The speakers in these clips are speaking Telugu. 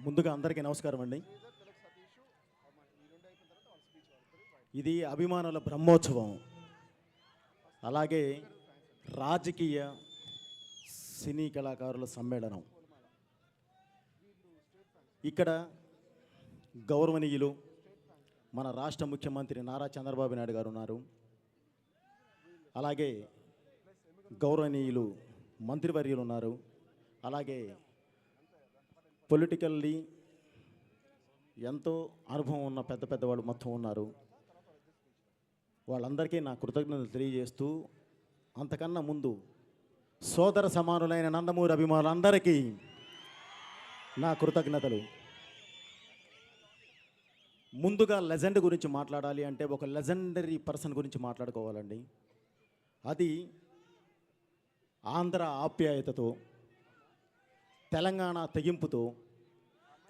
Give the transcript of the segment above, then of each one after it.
ముందుగా అందరికీ నమస్కారం అండి. ఇది అభిమానుల బ్రహ్మోత్సవం, అలాగే రాజకీయ సినీ కళాకారుల సమ్మేళనం. ఇక్కడ గౌరవనీయులు మన రాష్ట్ర ముఖ్యమంత్రి నారా చంద్రబాబు నాయుడు గారు ఉన్నారు. అలాగే గౌరవనీయులు మంత్రివర్యులు ఉన్నారు. అలాగే పొలిటికల్లీ ఎంతో అనుభవం ఉన్న పెద్ద పెద్దవాళ్ళు మొత్తం ఉన్నారు. వాళ్ళందరికీ నా కృతజ్ఞతలు తెలియజేస్తూ, అంతకన్నా ముందు సోదర సమానులైన నందమూరి అభిమానులందరికీ నా కృతజ్ఞతలు. ముందుగా లెజెండ్ గురించి మాట్లాడాలి అంటే ఒక లెజెండరీ పర్సన్ గురించి మాట్లాడుకోవాలండి. అది ఆంధ్ర ఆప్యాయతతో, తెలంగాణ తెగింపుతో,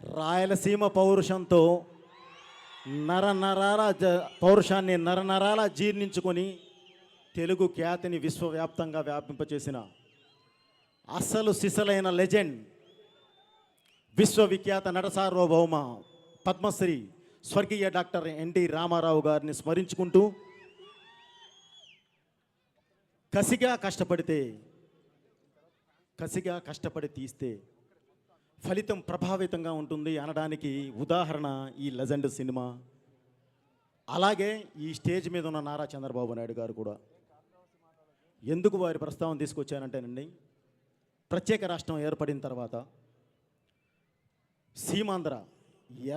రాయలసీమ పౌరుషంతో, పౌరుషాన్ని నరనరాల జీర్ణించుకొని తెలుగు ఖ్యాతిని విశ్వవ్యాప్తంగా వ్యాపింపచేసిన అసలు సిసలైన లెజెండ్, విశ్వవిఖ్యాత నట సార్వభౌమ పద్మశ్రీ స్వర్గీయ డాక్టర్ ఎన్టీ రామారావు గారిని స్మరించుకుంటూ, కసిగా కష్టపడి తీస్తే ఫలితం ప్రభావితంగా ఉంటుంది అనడానికి ఉదాహరణ ఈ లెజెండ్ సినిమా. అలాగే ఈ స్టేజ్ మీద ఉన్న నారా చంద్రబాబు నాయుడు గారు కూడా. ఎందుకు వారి ప్రస్తావన తీసుకొచ్చానంటేనండి, ప్రత్యేక రాష్ట్రం ఏర్పడిన తర్వాత సీమాంధ్ర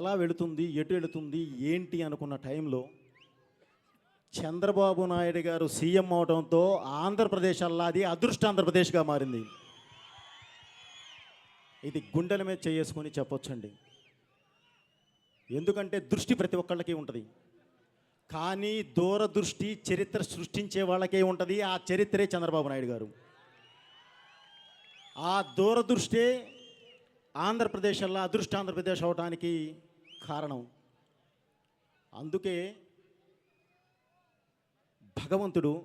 ఎలా వెళుతుంది, ఎటు వెళుతుంది, ఏంటి అనుకున్న టైంలో చంద్రబాబు నాయుడు గారు సీఎం అవడంతో ఆంధ్రప్రదేశ్ అల్లాది అదృష్ట ఆంధ్రప్రదేశ్గా మారింది. ఇది గుండెల మీద చేసుకొని చెప్పొచ్చండి. ఎందుకంటే దృష్టి ప్రతి ఒక్కళ్ళకి ఉంటుంది, కానీ దూరదృష్టి చరిత్ర సృష్టించే వాళ్ళకే ఉంటుంది. ఆ చరిత్రే చంద్రబాబు నాయుడు గారు. ఆ దూరదృష్టే ఆంధ్రప్రదేశ్లో అదృష్ట ఆంధ్రప్రదేశ్ అవడానికి కారణం. అందుకే భగవంతుడు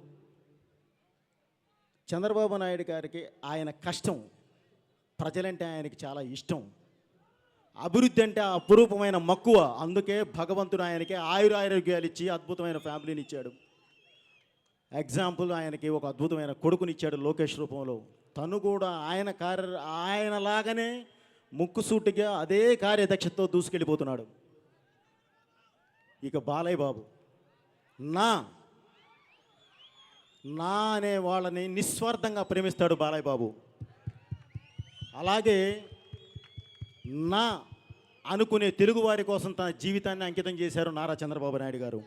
చంద్రబాబు నాయుడు గారికి ఆయన కష్టం, ప్రజలంటే ఆయనకి చాలా ఇష్టం, అభివృద్ధి అంటే అపురూపమైన మక్కువ. అందుకే భగవంతుడు ఆయనకి ఆయురారోగ్యాలు ఇచ్చి అద్భుతమైన ఫ్యామిలీని ఇచ్చాడు. ఎగ్జాంపుల్, ఆయనకి ఒక అద్భుతమైన కొడుకునిచ్చాడు లోకేష్ రూపంలో. తను కూడా ఆయనలాగానే ముక్కుసూటిగా అదే కార్యదక్షతతో దూసుకెళ్ళిపోతున్నాడు. ఇక బాలయ్య బాబు నా అనే వాళ్ళని నిస్వార్థంగా ప్రేమిస్తాడు బాలయ్య బాబు. అలాగే నా అనుకునే తెలుగువారి కోసం తన జీవితాన్ని అంకితం చేశారు నారా చంద్రబాబు నాయుడు గారు.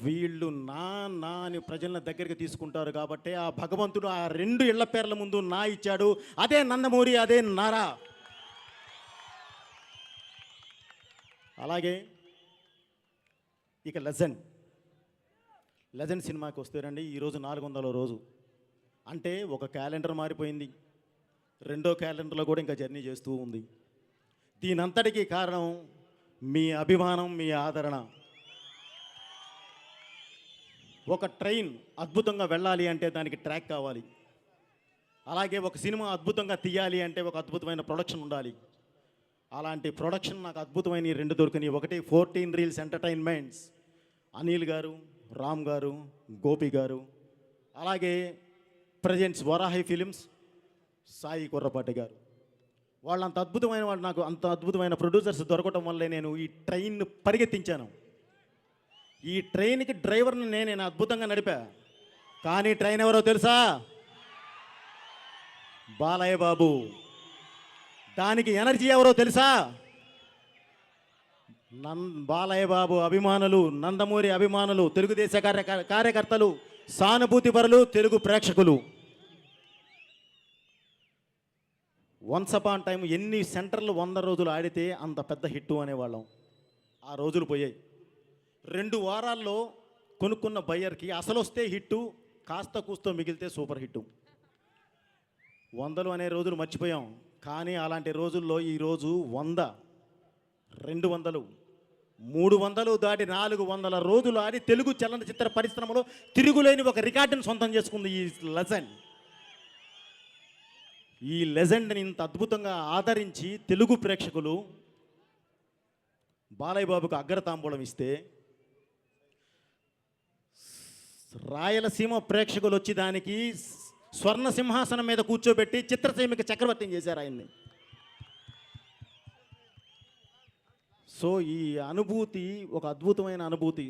వీళ్ళు నా అని ప్రజల దగ్గరికి తీసుకుంటారు కాబట్టి ఆ భగవంతుడు ఆ రెండు ఇళ్ల పేర్ల ముందు నా ఇచ్చాడు. అదే నందమూరి, అదే నారా. అలాగే ఇక లెజెండ్ సినిమాకి వస్తేనండి, ఈరోజు 400వ రోజు. అంటే ఒక క్యాలెండర్ మారిపోయింది, రెండో క్యాలెండర్లో కూడా ఇంకా జర్నీ చేస్తూ ఉంది. దీనంతటికీ కారణం మీ అభిమానం, మీ ఆదరణ. ఒక ట్రైన్ అద్భుతంగా వెళ్ళాలి అంటే దానికి ట్రాక్ కావాలి. అలాగే ఒక సినిమా అద్భుతంగా తీయాలి అంటే ఒక అద్భుతమైన ప్రొడక్షన్ ఉండాలి. అలాంటి ప్రొడక్షన్ నాకు అద్భుతమైన రెండు దొరికినాయి. ఒకటి 14 రీల్స్ ఎంటర్టైన్మెంట్స్, అనిల్ గారు, రామ్ గారు, గోపి గారు. అలాగే ప్రజెంట్స్ వరాహి ఫిలిమ్స్, సాయి కుర్రపాటి గారు. వాళ్ళంత అద్భుతమైన వాళ్ళు, నాకు అంత అద్భుతమైన ప్రొడ్యూసర్స్ దొరకటం వల్లే నేను ఈ ట్రైన్ పరిగెత్తించాను. ఈ ట్రైన్కి డ్రైవర్ని నేను అద్భుతంగా నడిపా. కానీ ట్రైన్ ఎవరో తెలుసా? బాలయ్య బాబు. దానికి ఎనర్జీ ఎవరో తెలుసా? బాలయ్య బాబు అభిమానులు, నందమూరి అభిమానులు, తెలుగుదేశ కార్యకర్తలు, సానుభూతి పరులు, తెలుగు ప్రేక్షకులు. వన్స్ అపాన్ టైం ఎన్ని సెంటర్లు 100 రోజులు ఆడితే అంత పెద్ద హిట్టు అనేవాళ్ళం. ఆ రోజులు పోయాయి. 2 వారాల్లో కొనుక్కున్న బయ్యర్కి అసలు వస్తే హిట్టు, కాస్త కూస్తో మిగిలితే సూపర్ హిట్టు. 100 అనే రోజులు మర్చిపోయాం. కానీ అలాంటి రోజుల్లో ఈరోజు 100, 200, 300 దాటి 400 రోజులు ఆడి తెలుగు చలనచిత్ర పరిశ్రమలో తిరుగులేని ఒక రికార్డును సొంతం చేసుకుంది ఈ లెజెండ్. ఈ లెజెండ్ని ఇంత అద్భుతంగా ఆదరించి తెలుగు ప్రేక్షకులు బాలయ్య బాబుకు అగ్రతాంబూలం ఇస్తే రాయలసీమ ప్రేక్షకులు వచ్చి దానికి స్వర్ణ సింహాసనం మీద కూర్చోబెట్టి చిత్రసీమకి చక్రవర్తిని చేశారు ఆయన్ని. సో ఈ అనుభూతి ఒక అద్భుతమైన అనుభూతి.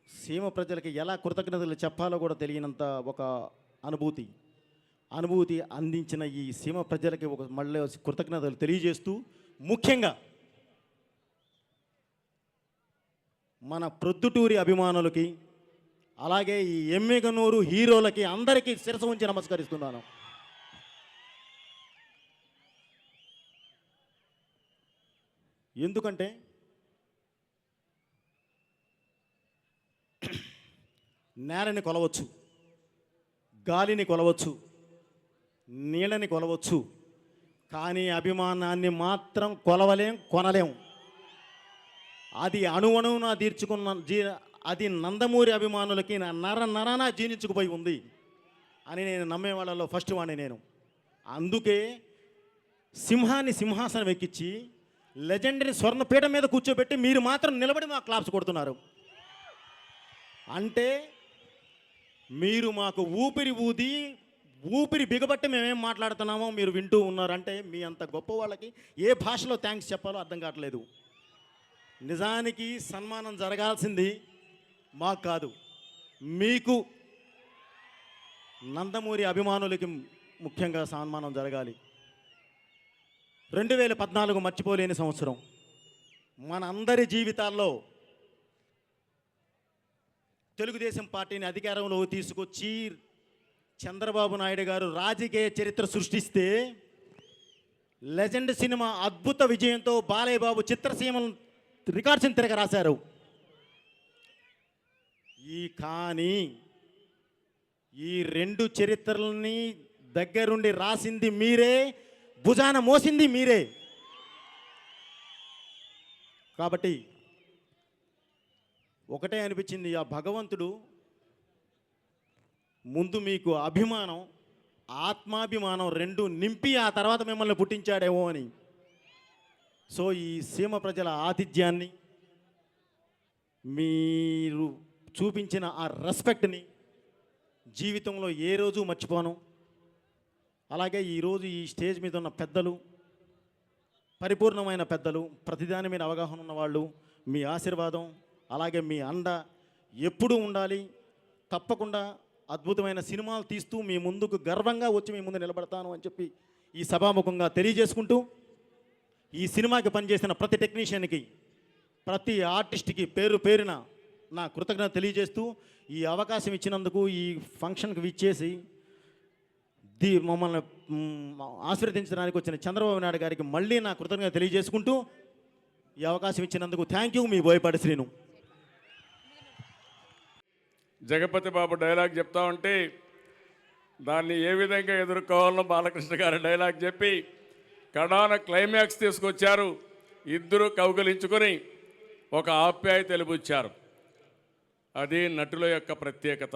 సీమ ప్రజలకి ఎలా కృతజ్ఞతలు చెప్పాలో కూడా తెలియనంత ఒక అనుభూతి అందించిన ఈ సీమ ప్రజలకి ఒక మళ్ళీ కృతజ్ఞతలు తెలియజేస్తూ, ముఖ్యంగా మన ప్రొద్దుటూరి అభిమానులకి, అలాగే ఈ ఎమ్మిగనూరు హీరోలకి అందరికీ శిరస్సు ఉంచి నమస్కరిస్తున్నాను. ఎందుకంటే నేలని కొలవచ్చు, గాలిని కొలవచ్చు, నీళ్ళని కొలవచ్చు, కానీ అభిమానాన్ని మాత్రం కొలవలేం, కొనలేం. అది అణువణువున అది నందమూరి అభిమానులకి నరాన జీర్ణించుకుపోయి ఉంది అని నేను నమ్మే వాళ్ళలో ఫస్ట్ వాడిని నేను. అందుకే సింహాన్ని సింహాసనం ఎక్కించి లెజెండరీ స్వర్ణపీఠం మీద కూర్చోబెట్టి మీరు మాత్రం నిలబడి మా క్లాప్స్ కొడుతున్నారు. అంటే మీరు మాకు ఊపిరి బిగబట్టి మేమేం మాట్లాడుతున్నామో మీరు వింటూ ఉన్నారంటే మీ అంత గొప్ప వాళ్ళకి ఏ భాషలో థ్యాంక్స్ చెప్పాలో అర్థం కావట్లేదు. నిజానికి సన్మానం జరగాల్సింది మాకు కాదు, మీకు నందమూరి అభిమానులకి ముఖ్యంగా సన్మానం జరగాలి. 2014 మర్చిపోలేని సంవత్సరం. మన అందరి జీవితాల్లో తెలుగుదేశం పార్టీని అధికారంలోకి తీసుకొచ్చి చంద్రబాబు నాయుడు గారు రాజకీయ చరిత్ర సృష్టిస్తే, లెజెండ్ సినిమా అద్భుత విజయంతో బాలయ్య బాబు చిత్రసీమను రికార్డ్స్ని తిరగ రాశారు. కానీ ఈ రెండు చరిత్రలని దగ్గరుండి రాసింది మీరే, భుజాన మోసింది మీరే. కాబట్టి ఒకటే అనిపించింది, ఆ భగవంతుడు ముందు మీకు అభిమానం, ఆత్మాభిమానం రెండు నింపి ఆ తర్వాత మిమ్మల్ని పుట్టించాడేమో అని. సో ఈ సీమ ప్రజల ఆతిథ్యాన్ని, మీరు చూపించిన ఆ రెస్పెక్ట్ని జీవితంలో ఏ రోజు మర్చిపోను. అలాగే ఈరోజు ఈ స్టేజ్ మీద ఉన్న పెద్దలు, పరిపూర్ణమైన పెద్దలు, ప్రతిదాని మీద అవగాహన ఉన్నవాళ్ళు, మీ ఆశీర్వాదం అలాగే మీ అండ ఎప్పుడూ ఉండాలి. తప్పకుండా అద్భుతమైన సినిమాలు తీస్తూ మీ ముందుకు గర్వంగా వచ్చి మీ ముందు నిలబడతాను అని చెప్పి ఈ సభాముఖంగా తెలియజేసుకుంటూ, ఈ సినిమాకి పనిచేసిన ప్రతి టెక్నీషియన్కి, ప్రతి ఆర్టిస్ట్కి పేరు పేరున నా కృతజ్ఞత తెలియజేస్తూ, ఈ అవకాశం ఇచ్చినందుకు, ఈ ఫంక్షన్కి విచ్చేసి మమ్మల్ని ఆశీర్వదించడానికి వచ్చిన చంద్రబాబు నాయుడు గారికి మళ్ళీ నా కృతజ్ఞత తెలియజేసుకుంటూ, ఈ అవకాశం ఇచ్చినందుకు thank you. Me Boyapati Srinu. Jagapathi Babu dialogue చెప్తా ఉంటే దాన్ని ఏ విధంగా ఎదుర్కోవాలో బాలకృష్ణ గారు డైలాగ్ చెప్పి కడాన క్లైమాక్స్ తీసుకొచ్చారు. ఇద్దరు కౌగిలించుకొని ఒక ఆప్యాయత తెలుపుచ్చారు. అది నటుల యొక్క ప్రత్యేకత.